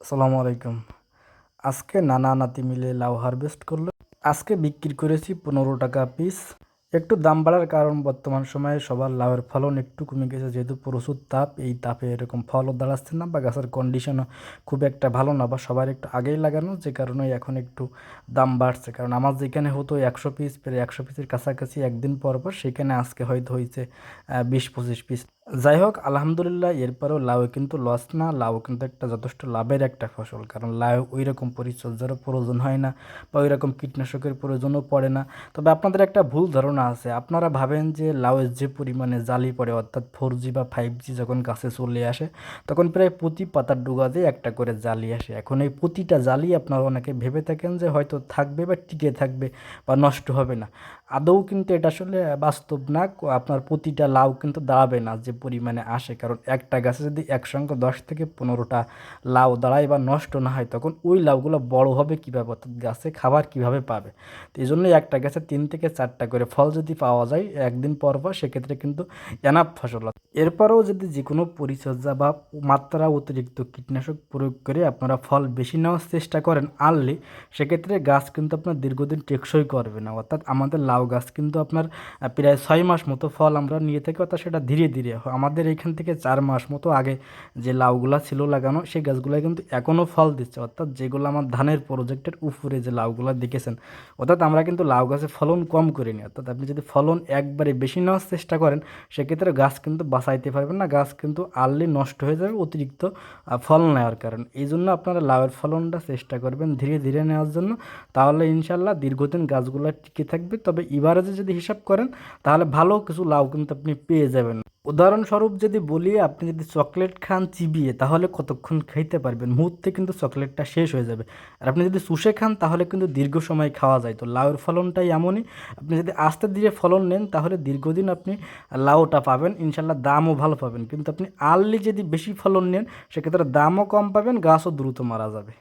আসসালামু আলাইকুম। আজকে নানা নাতি মিলে লাউ হারভেস্ট করলো। আজকে বিক্রি করেছি 15 টাকা পিস। একটু দাম বাড়ার কারণ বর্তমান সময়ে সবার লাউয়ের ফলন একটু কমে গেছে, যেহেতু প্রচুর তাপ। এই তাপে এরকম ফলও দাঁড়াচ্ছে না বা গাছের কন্ডিশনও খুব একটা ভালো না, বা সবার একটু আগেই লাগানো, যে কারণে এখন একটু দাম বাড়ছে। কারণ আমার যেখানে হতো 100 পিস, প্রায় 100 পিসের কাছাকাছি একদিন পর পর, সেখানে আজকে হয়তো হয়েছে 20-25 পিস। যাই হোক, আলহামদুলিল্লাহ। এরপরেও লাউ কিন্তু লস না, লাউ কিন্তু একটা যথেষ্ট লাভের একটা ফসল। কারণ লাউ ওই রকম পরিচর্যারও প্রয়োজন হয় না, বা ওই রকম কীটনাশকের প্রয়োজনও পড়ে না। তবে আপনাদের একটা ভুল ধারণা আছে, আপনারা ভাবেন যে লাউয়ের যে পরিমাণে জালি পড়ে, অর্থাৎ 4G বা 5G যখন গাছে চলে আসে, তখন প্রায় প্রতি পাতার ডগাতে একটা করে জালি আসে। এখন এই প্রতিটা জালি আপনারা অনেকে ভেবে থাকেন যে হয়তো থাকবে বা টিকে থাকবে বা নষ্ট হবে না। আদৌ কিন্তু এটা আসলে বাস্তব না। আপনার প্রতিটা লাউ কিন্তু দাঁড়াবে না যে পরিমাণে আসে। কারণ একটা গাছে যদি একসঙ্গে 10 থেকে 15টা লাউ দাঁড়ায় বা নষ্ট না হয়, তখন ওই লাউগুলো বড় হবে কীভাবে, অর্থাৎ গাছে খাবার কিভাবে পাবে। তো এই জন্যই একটা গাছে 3 থেকে 4টা করে ফল যদি পাওয়া যায় একদিন পর পর, সেক্ষেত্রে কিন্তু এনাফ ফসল হয়। এরপরেও যদি যে কোনো পরিচর্যা বা মাত্রা অতিরিক্ত কীটনাশক প্রয়োগ করে আপনারা ফল বেশি নেওয়ার চেষ্টা করেন আনলে, সেক্ষেত্রে গাছ কিন্তু আপনার দীর্ঘদিন টেকসই করবে না। অর্থাৎ আমাদের লাউ গাছ কিন্তু আপনার প্রায় 6 মাস মতো ফল আমরা নিয়ে থাকি, অর্থাৎ সেটা ধীরে ধীরে হয়। আমাদের এখান থেকে 4 মাস মতো আগে যে লাউগুলা ছিল লাগানো, সেই গাছগুলো কিন্তু এখনও ফল দিচ্ছে। অর্থাৎ যেগুলো আমার ধানের প্রজেক্টের উপরে যে লাউগুলা দেখেছেন, অর্থাৎ আমরা কিন্তু লাউ গাছে ফলন কম করিনি। অর্থাৎ আপনি যদি ফলন একবারে বেশি নেওয়ার চেষ্টা করেন, সেক্ষেত্রে গাছ কিন্তু বাঁচাইতে পারবেন না, গাছ কিন্তু আর্লি নষ্ট হয়ে যাবে অতিরিক্ত ফল নেওয়ার কারণে। এই জন্য আপনারা লাউয়ের ফলনটা চেষ্টা করবেন ধীরে ধীরে নেওয়ার জন্য, তাহলে ইনশাল্লাহ দীর্ঘদিন গাছগুলো টিকে থাকবে। তবে এভারেজে যদি হিসাব করেন, তাহলে ভালো কিছু লাউ কিন্তু আপনি পেয়ে যাবেন। উদাহরণস্বরূপ যদি বলি, আপনি যদি চকলেট খান চিবিয়ে, তাহলে কতক্ষণ খাইতে পারবেন, মুহূর্তে কিন্তু চকলেটটা শেষ হয়ে যাবে। আর আপনি যদি চুষে খান, তাহলে কিন্তু দীর্ঘ সময় খাওয়া যায়। তো লাউয়ের ফলনটাই এমনই, আপনি যদি আস্তে ধীরে ফলন নেন, তাহলে দীর্ঘদিন আপনি লাউটা পাবেন, ইনশাল্লাহ দামও ভালো পাবেন। কিন্তু আপনি আর্লি যদি বেশি ফলন নেন, সেক্ষেত্রে দামও কম পাবেন, গাছও দ্রুত মারা যাবে।